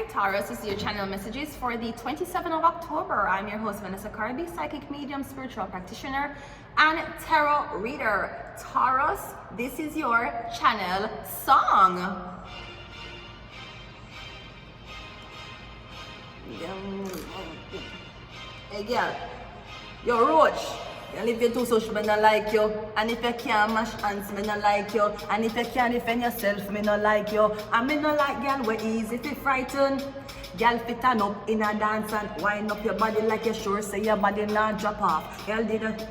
Taurus, this is your channel messages for the 27th of October. I'm your host, Vanessa Carby, psychic medium, spiritual practitioner, and tarot reader. Taurus, this is your channel song. Hey girl, yo Roach, and if you're too social, me not like you. And if you can't mash hands, me not like you. And if you can't defend yourself, me not like you. And me not like girl we easy fi frighten. Girl fit turn up in a dance and wind up your body like you sure say your body not drop off. Girl did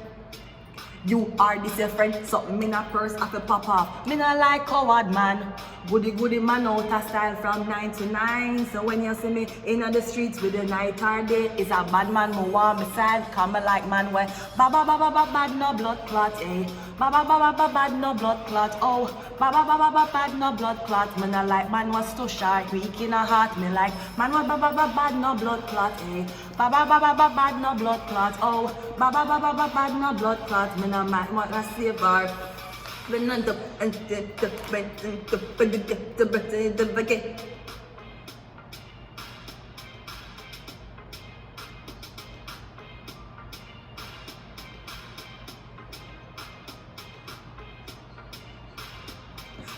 you are this your friend, something me not purse have to pop off. Me not like coward man, goody man out of style from 9 to 9. So when you see me in the streets with the night or day, is a bad man me want beside. Come like man where bad no blood clot, eh. Bad no blood clot, oh. Bad no blood clot. Me not like man was too shy, weak in a heart. Me like man was bad no blood clot, eh. Bad no blood clot, oh. Bad no blood clot. Me not mind what I say bar.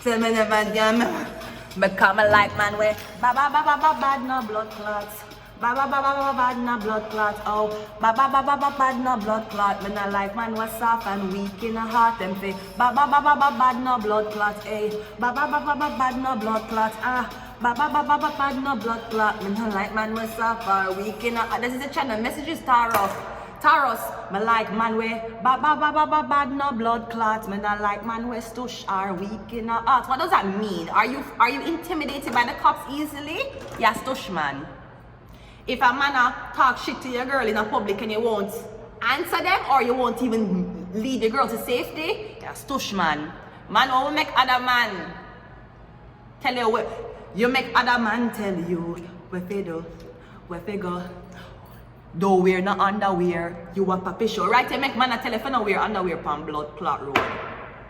So me never jam, become like man way. Bad no blood clots. Bad no blood clot, oh. Bad no blood clot. Me not like man was soft and weak in a heart. Them say bad no blood clot, eh. Bad no blood clot, ah. Bad no blood clot. Me not like man was soft or weak in a heart. This is the channel messages Taurus. Taurus, me like man way bad no blood clot. Me not like man way stush or weak in a heart. What does that mean? Are you intimidated by the cops easily? Yeah, stush man. If a man talk shit to your girl in a public and you won't answer them or you won't even lead your girl to safety, yeah, stush man. Man will make other man tell you what you make other man tell you where they do, where they go. Don't wear no underwear, you a papi show. Right, you make man tell you if you don't wear underwear on blood clot road.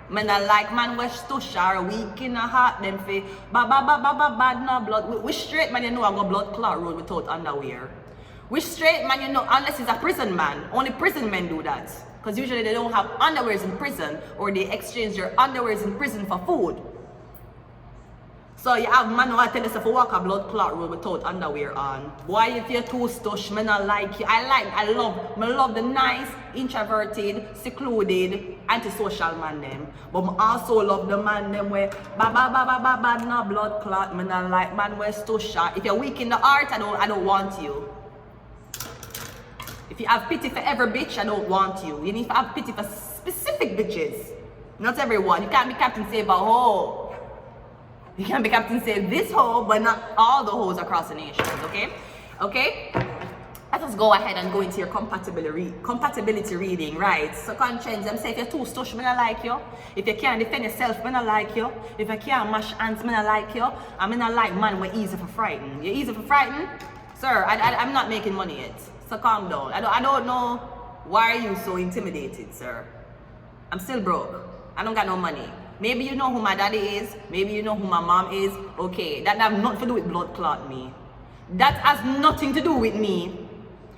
Man I like man we stush or weak in a heart them fi bad no blood. We straight man you know I go blood clot road without underwear. We straight man you know unless it's a prison man. Only prison men do that. Because usually they don't have underwears in prison or they exchange their underwears in prison for food. So you have man who tell us if you walk a blood clot road without underwear on. Boy, if you're too stush, me not like you. I love the nice, introverted, secluded, antisocial man them. But I also love the man them where bad no blood clot. Me not like man where stush. If you're weak in the heart, I don't want you. If you have pity for every bitch, I don't want you. You need to have pity for specific bitches. Not everyone. You can't be Captain Save a hoe. You can't be Captain Save this hoe, but not all the hoes across the nations, okay? Okay? Let us go ahead and go into your compatibility reading, right? So conscience, I'm saying if you're too stush, me not like you. If you can't defend yourself, me not like you. If you can't mash hands, me not like you. And me not like man, we're easy for frighten. You're easy for frighten? Sir, I'm not making money yet. So calm down. I don't know why are you so intimidated, sir. I'm still broke. I don't got no money. Maybe you know who my daddy is. Maybe you know who my mom is. Okay, that have nothing to do with blood clot me. That has nothing to do with me.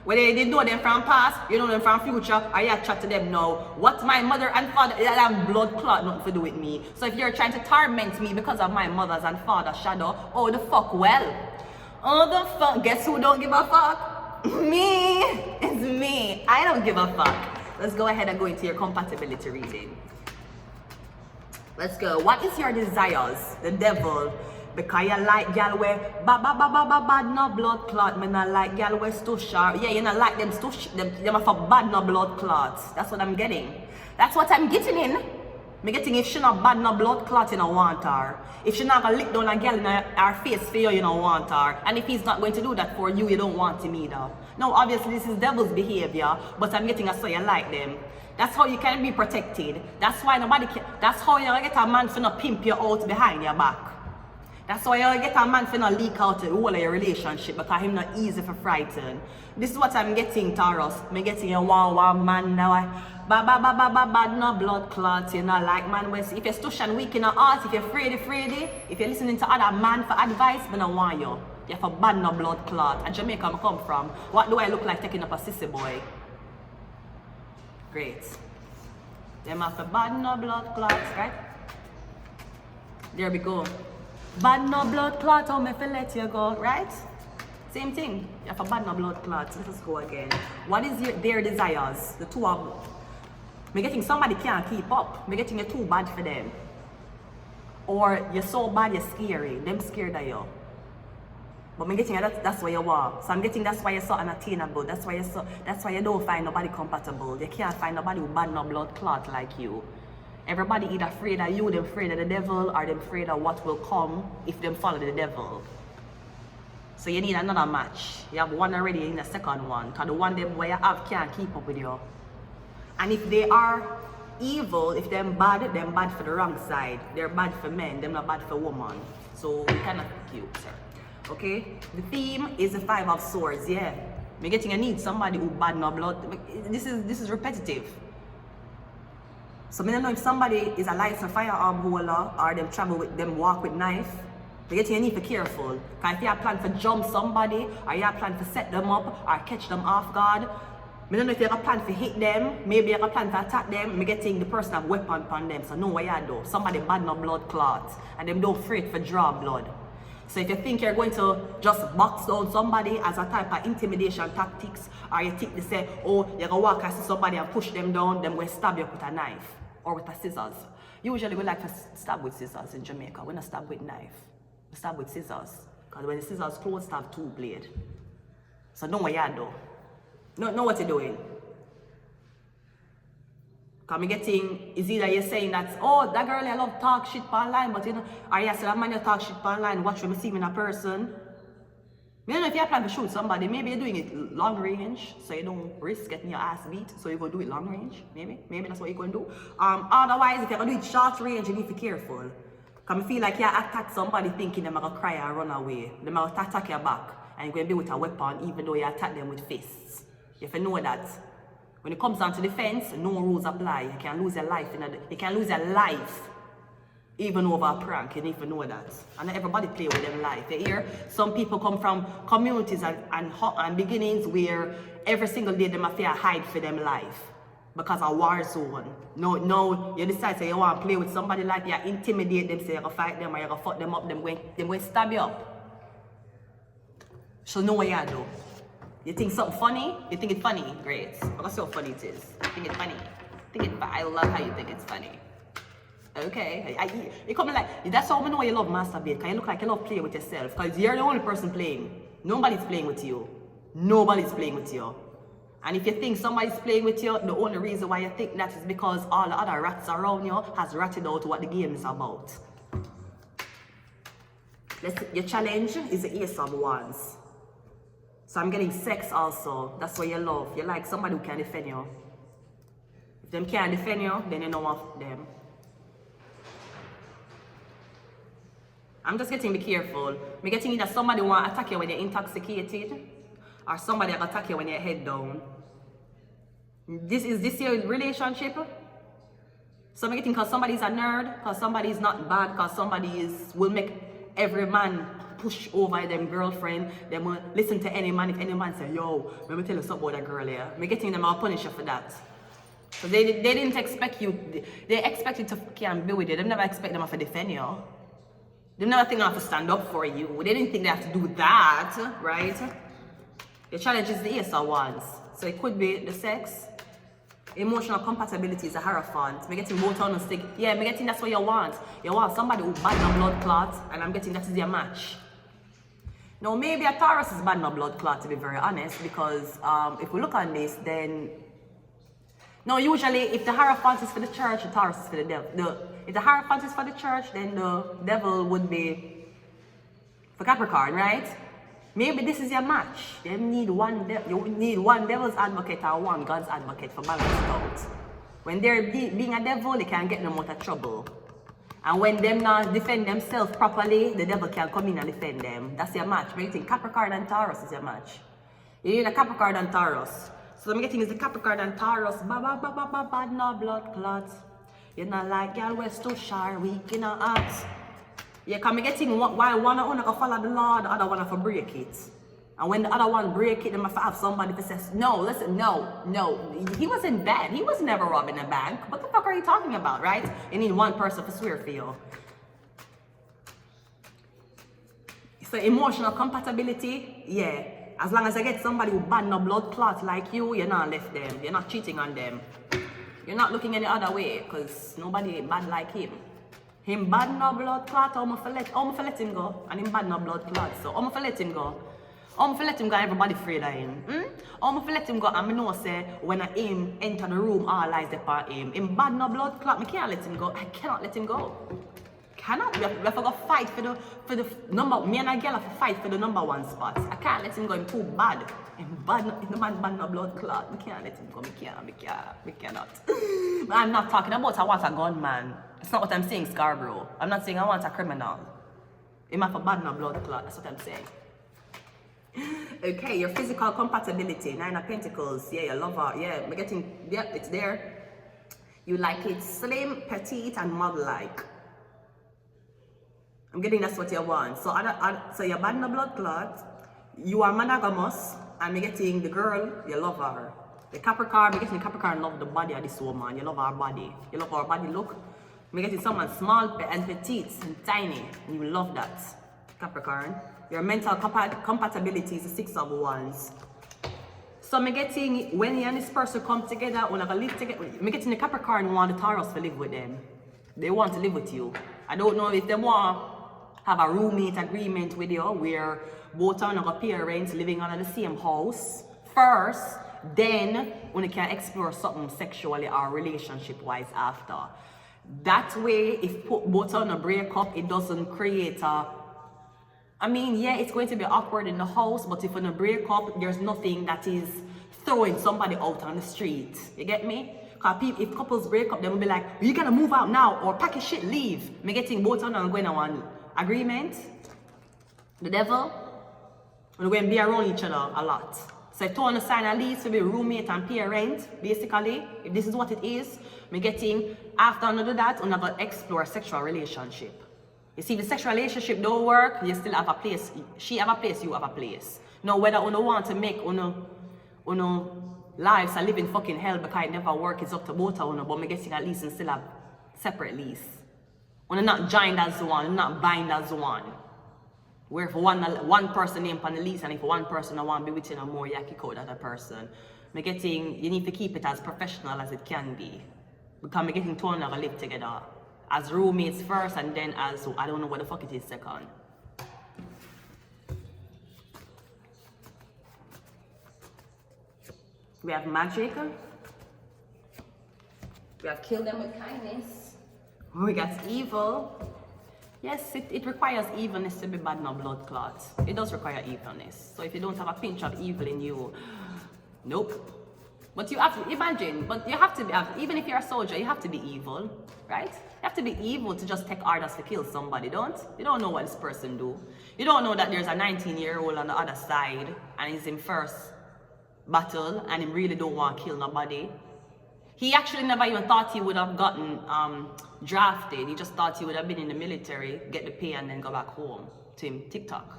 Whether you know them from past, you know them from future, or you chat to them now. What my mother and father, that have blood clot nothing to do with me. So if you're trying to torment me because of my mother's and father's shadow, oh the fuck well. Oh the fuck, guess who don't give a fuck? Me. It's me. I don't give a fuck. Let's go ahead and go into your compatibility reading. Let's go. What is your desires? The devil. Because you like gal where bad no blood clot. Me not like gal where stush. Yeah, you not like them stush. Them for bad no blood clots. That's what I'm getting. That's what I'm getting in. Me getting if she not bad no blood clot, you don't want her. If she not gonna lick down a gal in her face for you, you don't want her. And if he's not going to do that for you, you don't want him either. Now, obviously, this is devil's behavior, but I'm getting a so you like them. That's how you can be protected. That's why nobody can. That's how you get a man to not pimp you out behind your back. That's why you get a man for not leak out the whole of your relationship because him not easy for frighten. This is what I'm getting, Taurus. I'm getting a one man now. Bad no blood clots, you know, like man. If you're stush and weak in the heart, if you're afraid, if you're listening to other man for advice, I don't want you. You have a bad no blood clot. And Jamaica I come from. What do I look like taking up a sissy boy? Great. Them have a bad no blood clots, right? There we go. Bad no blood clot, how me feel let you go, right? Same thing. You have a bad no blood clot. Let us go again. What is their desires? The two of them. Me getting somebody can't keep up. Me getting you too bad for them. Or you're so bad you're scary. Them scared of you. But me getting that's what you want. So I'm getting that's why you're so unattainable. That's why you don't find nobody compatible. You can't find nobody who bad no blood clot like you. Everybody either afraid of you, them afraid of the devil, or them afraid of what will come if them follow the devil. So you need another match. You have one already in the second one. Because the one them where you have can't keep up with you. And if they are evil, if they're bad for the wrong side. They're bad for men, they're not bad for women. So we cannot pick you, sir. Okay? The theme is the 5 of Swords, yeah. You're getting a need somebody who bad no blood. This is repetitive. So I don't know if somebody is a licensed firearm holder or them travel with them walk with knife. You're getting a need to be careful. Because if you have plan to jump somebody or you have plan to set them up or catch them off guard, I don't know if you have a plan to hit them, maybe you have a plan to attack them, I'm getting the person have weapon upon them, so know what you do. Somebody bad no blood clots, and them don't afraid for draw blood. So if you think you're going to just box down somebody as a type of intimidation tactics, or you think they say, oh, you're going to walk and see somebody and push them down, them going to stab you with a knife or with a scissors. Usually we like to stab with scissors in Jamaica. We don't stab with knife. We stab with scissors. Because when the scissors close, they have 2 blades. So know what you do. Know what you're doing. Because I'm getting, is either you're saying that, oh, that girl I love talk shit online, but you know, or you say that man you talk shit online, watch when you see me in a person. I don't know if you plan to shoot somebody, maybe you're doing it long range, so you don't risk getting your ass beat, so you're going to do it long range, maybe that's what you're going to do. Otherwise, if you're going to do it short range, you need to be careful. Because I feel like you attack somebody thinking they're going to cry and run away. They're going to attack your back, and you're going to be with a weapon, even though you attack them with fists. You have to know that. When it comes down to defense, no rules apply. You can lose your life. You can lose your life even over a prank. You need to know that. And not everybody play with them life. You hear? Some people come from communities and beginnings where every single day they have to hide for them life. Because of war zone. No, you decide say you want to play with somebody like you intimidate them, say you're going to fight them or you're going to fuck them up, they're going to stab you up. So know what you do. You think something funny? You think it's funny? Great. Look how funny it is. You think it's funny? I love how you think it's funny. Okay. You come like, that's how I know you love masturbate. Because you look like you love playing with yourself. Because you're the only person playing. Nobody's playing with you. Nobody's playing with you. And if you think somebody's playing with you, the only reason why you think that is because all the other rats around you has ratted out what the game is about. Your challenge is the Ace of Wands. So I'm getting sex also. That's what you love. You like somebody who can defend you. If them can't defend you, then you know of them. I'm just getting be careful. I'm getting either somebody want to attack you when you're intoxicated, or somebody will attack you when you're head down. Is this your relationship? So I'm getting because somebody's a nerd, because somebody's not bad, because somebody will make every man push over them girlfriend. They will listen to any man. If any man say, yo, let me tell you something about that girl here. I'm getting them, I'll punish you for that. So they didn't expect you. They expected to can be with you. They never expect them to defend you. They never think they have to stand up for you. They didn't think they have to do that, right? The challenge is the Ace of Wands. So it could be the sex. Emotional compatibility is a hierophant. I'm getting both on a stick. Yeah, I'm getting that's what you want. You want somebody who bad no blood clot, and I'm getting that is your match. Now, maybe a Taurus is bad no blood clot, to be very honest, because if we look on this, then... No, usually, if the Hierophant is for the church, the Taurus is for the devil. If the Hierophant is for the church, then the devil would be for Capricorn, right? Maybe this is your match. You need one devil's advocate or one God's advocate for balance out. When they're being a devil, they can't get them out of trouble. And when them not defend themselves properly, the devil can come in and defend them. That's your match. But you think Capricorn and Taurus is your match. You need a Capricorn and Taurus. So I'm getting is the Capricorn and Taurus. Bad no blood clots. You're not like y'all West too sharp, weak in our hearts. Yeah, come getting while one of them follow the law, the other one for break it. And when the other one break it, they must have somebody that says, no, listen, no. He wasn't bad. He was never robbing a bank. What the fuck are you talking about, right? You need one person to swear for you. So emotional compatibility, yeah. As long as I get somebody who bad no blood clot like you, you're not left them. You're not cheating on them. You're not looking any other way, because nobody bad like him. Him bad no blood clot, I'm gonna let him go. And him bad no blood clot, so I'm gonna let him go. I'm gonna let him go, everybody afraid of him. I'm gonna let him go, and I know say when I him enter the room, all eyes upon him. Him bad no blood clot, I can't let him go. I cannot let him go. Cannot. We have to go fight for the number. Me and a girl have to fight for the number one spot. I can't let him go. Him too bad. Him bad. The man bad no blood clot. I can't let him go. I cannot. But I'm not talking about I want a gunman. It's not what I'm saying, Scarborough. I'm not saying I want a criminal. Him have a bad no blood clot. That's what I'm saying. Okay, your physical compatibility. 9 of Pentacles. Yeah, your lover. Yeah, we're getting. Yeah, it's there. You like it slim, petite, and model-like. I'm getting that's what you want. So so you're bad in the blood clot, you are monogamous, and you're getting the girl, you love her. The Capricorn, you're getting the Capricorn love the body of this woman, you love her body. You love her body look. You're getting someone small and petite and tiny, and you love that. Capricorn. Your mental compatibility is the 6 of Wands. So I'm getting, when you and this person come together, when I live together, I'm getting the Capricorn want the Taurus to live with them. They want to live with you. I don't know if they want have a roommate agreement with you where both are not parents living under the same house first, then when you can explore something sexually or relationship wise after. That way, if both on a break up, it doesn't create a, I mean, yeah, it's going to be awkward in the house, but if on a break up, there's nothing that is throwing somebody out on the street. You get me? Because if couples break up, they will be like, you gotta move out now or pack your shit, leave. Me getting both on and going on one agreement. The devil, we're going to be around each other a lot. So if you want to sign a lease to be roommate and parent, basically, if this is what it is, me getting, after another that, we're going to explore a sexual relationship. You see, if the sexual relationship don't work, you still have a place. She have a place, you have a place. Now, whether you want to make lives a living fucking hell because it never work, it's up to both of you, but me getting a lease and still have separate lease. We're not joined as one, we're not bind as one. Where if one person name on the lease, and if one person I want to be with you no more, you have to kick out the other person. Me getting, you need to keep it as professional as it can be. Because me getting two and live together. As roommates first, and then as, I don't know what the fuck it is second. We have magic. We have kill them with kindness. We got evil. Yes, it requires evilness to be bad no blood clots. It does require evilness. So if you don't have a pinch of evil in you, nope. But you have to imagine, but you have to be, even if you're a soldier, you have to be evil, right? You have to be evil to just take orders to kill somebody, You don't know what this person do. You don't know that there's a 19-year-old on the other side and he's in first battle and he really don't want to kill nobody. He actually never even thought he would have gotten drafted. He just thought he would have been in the military, get the pay, and then go back home to him TikTok.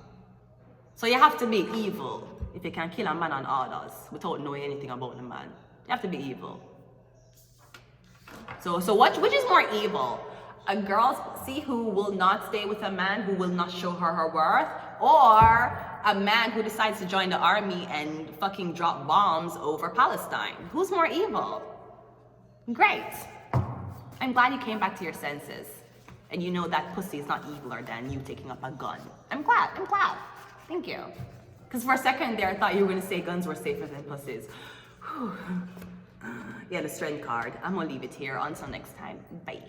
So you have to be evil if you can kill a man on orders without knowing anything about the man. You have to be evil. So which is more evil? A girl who will not stay with a man who will not show her worth, or a man who decides to join the army and fucking drop bombs over Palestine? Who's more evil? Great. I'm glad you came back to your senses. And you know that pussy is not eviler than you taking up a gun. I'm glad. Thank you. Because for a second there, I thought you were going to say guns were safer than pussies. Yeah, the strength card. I'm going to leave it here. Until next time. Bye.